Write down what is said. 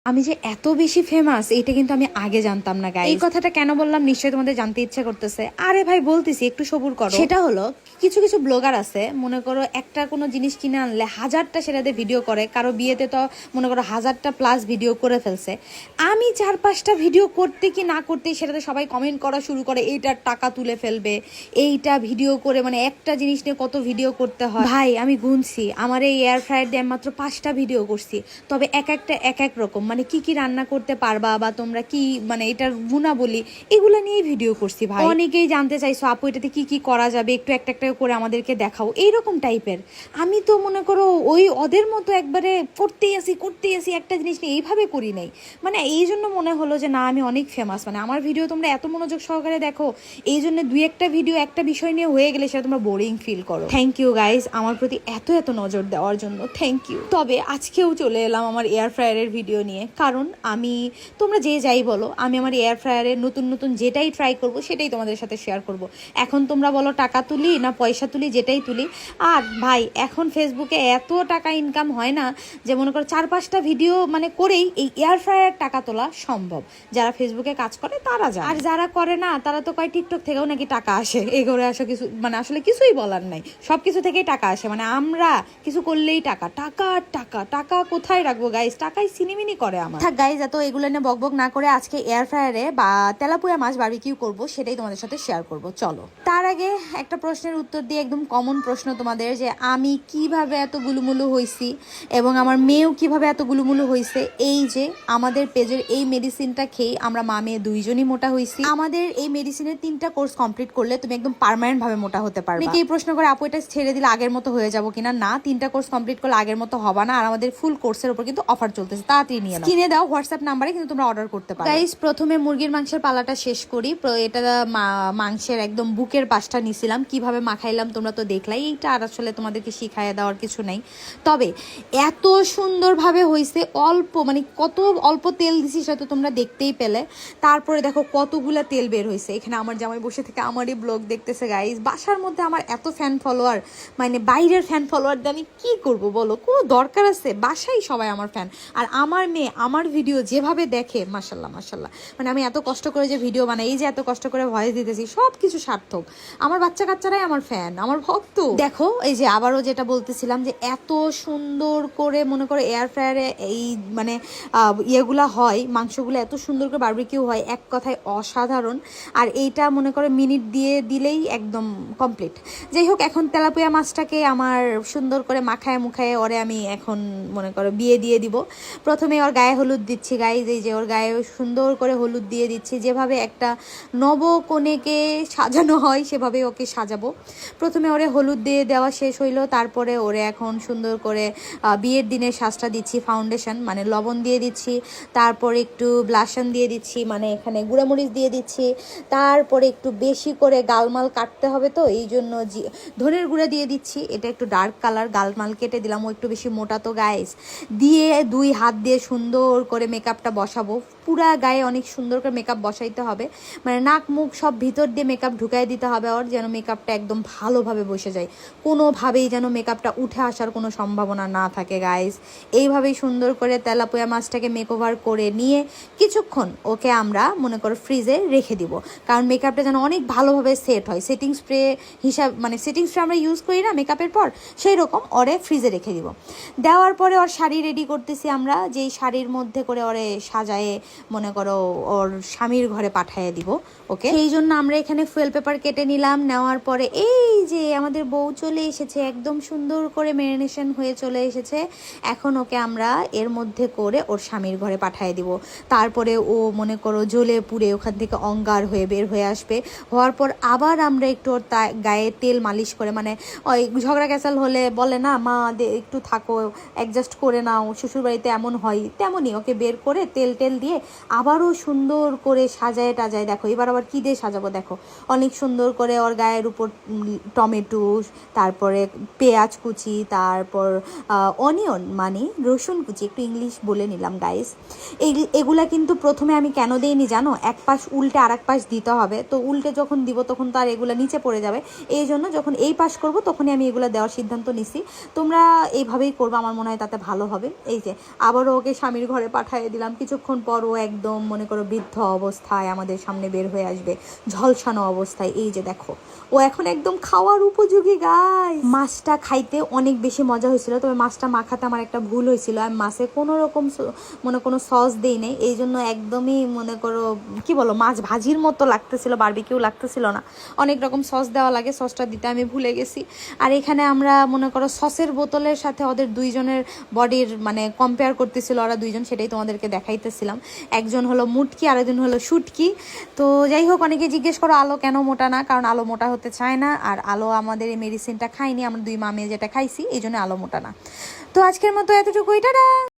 আমি যে এত বেশি ফেমাস এইটা কিন্তু আমি আগে জানতাম না গাইস। এই কথাটা কেন বললাম নিশ্চয়ই তোমাদের জানতে ইচ্ছা করতেছে। আরে ভাই বলতেছি একটু সবুর করো। সেটা হলো কিছু কিছু ব্লগার আছে, মনে করো একটা কোনো জিনিস কিনে আনলে হাজারটা সেটাতে ভিডিও করে, কারো বিয়েতে তো মনে করো 1000টা প্লাস ভিডিও করে ফেলছে। আমি 4-5টা ভিডিও করতে কি না করতেই সেটাতে সবাই কমেন্ট করা শুরু করে, এইটার টাকা তুলে ফেলবে, এইটা ভিডিও করে, মানে একটা জিনিস নিয়ে কত ভিডিও করতে হয়। ভাই আমি গুনছি, আমার এই এয়ার ফ্রায়ার দিয়ে আমি মাত্র 5টা ভিডিও করছি, তবে এক একটা এক এক রকম, মানে কি কি রান্না করতে পারবা বা তোমরা কি মানে এটার গুণাবলী এগুলো নিয়েই ভিডিও করছি। ভাই অনেকেই জানতে চাইছো আপু এটাতে কি কি করা যাবে, একটু একটা একটা করে আমাদেরকে দেখাও, এইরকম টাইপের। আমি তো মনে করো ওই ওদের মতো একবারে করতেই আসি একটা জিনিস নিয়ে, এইভাবে করি নাই। মানে এই জন্য মনে হলো যে না আমি অনেক ফেমাস, মানে আমার ভিডিও তোমরা এত মনোযোগ সহকারে দেখো, এই জন্য 2-1টা ভিডিও একটা বিষয় নিয়ে হয়ে গেলে সেটা তোমরা বোরিং ফিল করো। থ্যাংক ইউ গাইজ আমার প্রতি এত এত নজর দেওয়ার জন্য, থ্যাংক ইউ। তবে আজকেও চলে এলাম আমার এয়ার ফ্রায়ারের ভিডিও নিয়ে, কারণ আমি, তোমরা যে যাই বলো, আমি আমার এয়ার ফ্রায়ারে নতুন নতুন যেটাই ট্রাই করব সেটাই তোমাদের সাথে শেয়ার করব। এখন তোমরা বলো টাকা তুলি না পয়সা তুলি, যেটাই তুলি। আর ভাই এখন ফেসবুকে এত টাকা ইনকাম হয় না যে মনে করো 4-5টা ভিডিও মানে করেই এই এয়ার ফ্রায়ার টাকা তোলা সম্ভব। যারা ফেসবুকে কাজ করে তারা যায়, আর যারা করে না তারা তো কয় টিকটক থেকেও নাকি টাকা আসে। এই করে আসা কিছু মানে আসলে কিছুই বলার নাই, সব কিছু থেকেই টাকা আসে। মানে আমরা কিছু করলেই টাকা টাকা টাকা টাকা, কোথায় রাখবো গাইস, টাকাই সিনিমিনি করে আমার। থাক গাইজ এত এগুলো নিয়ে বকবক না করে আজকে এয়ার ফ্রায়ারে বা তেলাপুয়া মাছ বারবিকিউ করব, সেটাই তোমাদের সাথে শেয়ার করব। চলো তার আগে একটা প্রশ্নের উত্তর দিয়ে, একদম কমন প্রশ্ন তোমাদের, যে আমি কিভাবে এত গুলুমুলু হয়েছি এবং আমার মেয়েও কিভাবে এত গুলুমুলু হয়েছে। এই যে আমাদের পেজের এই মেডিসিনটা খেয়ে আমরা মা মেয়ে দুইজনই মোটা হয়েছি। আমাদের এই মেডিসিনের 3টা কোর্স কমপ্লিট করলে তুমি একদম পার্মানেন্ট ভাবে মোটা হতে পারবে। অনেকেই প্রশ্ন করে আপু এটা ছেড়ে দিলে আগের মতো হয়ে যাবো কিনা। না, 3টা কোর্স কমপ্লিট করলে আগের মতো হবে না। আর আমাদের ফুল কোর্সের উপর কিন্তু অফার চলতেছে, তাড়াতাড়ি নিয়ে নাও। কিনে দাও হোয়াটসঅ্যাপ নাম্বারে কিন্তু তোমরা অর্ডার করতে পারো। গাইস প্রথমে মুরগির মাংসের পালাটা শেষ করি। এটা মাংসের একদম বুকের পাশটা নিছিলাম, কিভাবে মাখাইলাম তোমরা তো দেখলাই। এইটা আর আসলে তোমাদেরকে শিখাইয়া দেওয়ার কিছু নাই, তবে এত সুন্দরভাবে হয়েছে। অল্প মানে কত অল্প তেল দিছি সেটা তো তোমরা দেখতেই পেলে। তারপরে দেখো কতগুলা তেল বের হয়েছে। এখানে আমার জামাই বসে থেকে আমারই ব্লগ দেখতেছে গাইস। বাসার মধ্যে আমার এত ফ্যান ফলোয়ার, মানে বাইরের ফ্যান ফলোয়ার দিয়ে আমি কি করব বলো, কোনো দরকার আছে? বাসায় সবাই আমার ফ্যান। আর আমার মেয়ে আমার ভিডিও যেভাবে দেখে, মাশাল্লাহ মাশাল্লাহ, মানে আমি এত কষ্ট করে যে ভিডিও বানাই, এই যে এত কষ্ট করে ভয়েস দিতেছি, সব কিছু সার্থক। আমার বাচ্চা কাচ্চারাই আমার ফ্যান, আমার ভক্ত। দেখো এই যে আবারও যেটা বলতেছিলাম, যে এত সুন্দর করে মনে করো এয়ার ফ্রায়ারে এই মানে ইয়েগুলা হয়, মাংসগুলো এত সুন্দর করে বারবিকিউ হয়, এক কথায় অসাধারণ। আর এইটা মনে করো মিনিট দিয়ে দিলেই একদম কমপ্লিট। যাই হোক, এখন তেলাপিয়া মাছটাকে আমার সুন্দর করে মাখায় মুখায় ওরে আমি এখন মনে করো বিয়ে দিয়ে দিব। প্রথমে ওর গায়ে হলুদ দিচ্ছি গাইজ, এই যে ওর গায়ে সুন্দর করে হলুদ দিয়ে দিচ্ছি। যেভাবে একটা নবকনেকে সাজানো হয় সেভাবে ওকে সাজাবো। প্রথমে ওরে হলুদ দিয়ে দেওয়া শেষ হইলো, তারপরে ওরে এখন সুন্দর করে বিয়ের দিনের সাজটা দিচ্ছি। ফাউন্ডেশন মানে লবণ দিয়ে দিচ্ছি, তারপরে একটু ব্লাশন দিয়ে দিচ্ছি, মানে এখানে গুঁড়ামরিচ দিয়ে দিচ্ছি, তারপরে একটু বেশি করে গালমাল কাটতে হবে তো এই জন্য ধনের গুঁড়া দিয়ে দিচ্ছি। এটা একটু ডার্ক কালার, গালমাল কেটে দিলাম, ও একটু বেশি মোটা তো গাইস। দিয়ে 2 হাত দিয়ে সুন্দর করে মেকআপটা বসাবো। পুরা গায়ে অনেক সুন্দর করে মেকআপ বসাইতে হবে, মানে নাক মুখ সব ভিতর দিয়ে মেকআপ ঢুকাই দিতে হবে ওর, যেন মেকআপটা একদম ভালোভাবে বসে যায়, কোনোভাবেই যেন মেকআপটা উঠে আসার কোনো সম্ভাবনা না থাকে গাইস। এইভাবেই সুন্দর করে তেলাপিয়া মাছটাকে মেকওভার করে নিয়ে কিছুক্ষণ ওকে আমরা মনে করো ফ্রিজে রেখে দিব, কারণ মেকআপটা যেন অনেক ভালোভাবে সেট হয়। সেটিং স্প্রে হিসাব মানে সেটিং স্প্রে আমরা ইউজ করি না মেকআপের পর, সেই রকম ওরে ফ্রিজে রেখে দিব। দেওয়ার পরে ওর শাড়ি রেডি করতেছি আমরা, যেই শাড়ির মধ্যে করে ওরে সাজায়ে মনে করো ওর স্বামীর ঘরে পাঠিয়ে দিব ওকে। সেই জন্য আমরা এখানে ফুয়েল পেপার কেটে নিলাম। নেওয়ার পরে এই যে আমাদের বউ চলে এসেছে, একদম সুন্দর করে ম্যারিনেশন হয়ে চলে এসেছে। এখন ওকে আমরা এর মধ্যে করে ওর স্বামীর ঘরে পাঠিয়ে দিব। তারপরে ও মনে করো জ্বলে পুড়ে ওখান থেকে অঙ্গার হয়ে বের হয়ে আসবে। হওয়ার পর আবার আমরা একটু ওর গায়ে তেল মালিশ করে, মানে ওই ঝগড়া ক্যাচাল হলে বলে না মা একটু থাকো অ্যাডজাস্ট করে নাও, শ্বশুরবাড়িতে এমন হয়, তেমনই ওকে বের করে তেল টেল দিয়ে আবারও সুন্দর করে সাজায় টাজায়। দেখো এবার আবার কী দিয়ে সাজাবো, দেখো অনেক সুন্দর করে ওর গায়ের উপর টমেটো, তারপরে পেঁয়াজ কুচি, তারপর অনিয়ন মানে রসুন কুচি, একটু ইংলিশ বলে নিলাম গাইস। এগুলা কিন্তু প্রথমে আমি কেন দিইনি জানো, এক পাশ উল্টে আর এক পাশ দিতে হবে, তো উল্টে যখন দিব তখন তো আর এগুলো নিচে পড়ে যাবে। এই জন্য যখন এই পাশ করব তখনই আমি এগুলো দেওয়ার সিদ্ধান্ত নিছি। তোমরা এইভাবেই করবো, আমার মনে হয় তাতে ভালো হবে। এই যে আবারও ওকে স্বামীর ঘরে পাঠিয়ে দিলাম। কিছুক্ষণ পরও একদম মনে করো বৃদ্ধ অবস্থায় আমাদের সামনে বের হয়ে আসবে, ঝলসানো অবস্থায়। এই যে দেখো, ও এখন একদম খাওয়ার উপযোগী গাইস। মাছটা খাইতে অনেক বেশি মজা হয়েছিল, তবে মাছটা মাখাতে আমার একটা ভুল হয়েছিল। আমি মাছে কোনো রকম কোনো সস দেই নাই, এই জন্য একদমই মনে করো কি বলো মাছ ভাজির মতো লাগতেছিল, বারবিকিউ লাগতেছিল না। অনেক রকম সস দেওয়া লাগে, সসটা দিতে আমি ভুলে গেছি। আর এখানে আমরা মনে করো সসের বোতলের সাথে ওদের দুইজনের বডির মানে কম্পেয়ার করতেছিল ওরা দুইজন, সেটাই তোমাদেরকে দেখাইতেছিলাম। একজন হলো মুটকি আর একজন হলো শুটকি। তো যাই হোক, অনেকে জিজ্ঞেস করো আলো কেন মোটা না, কারণ আলো মোটা হতে চায় না, আর আলো আমাদের এই মেডিসিনটা খাইনি, আমরা দুই মামে যেটা খাইছি, এই জন্য আলো মোটা না। তো আজকের মতো এতটুকুই, টাটা।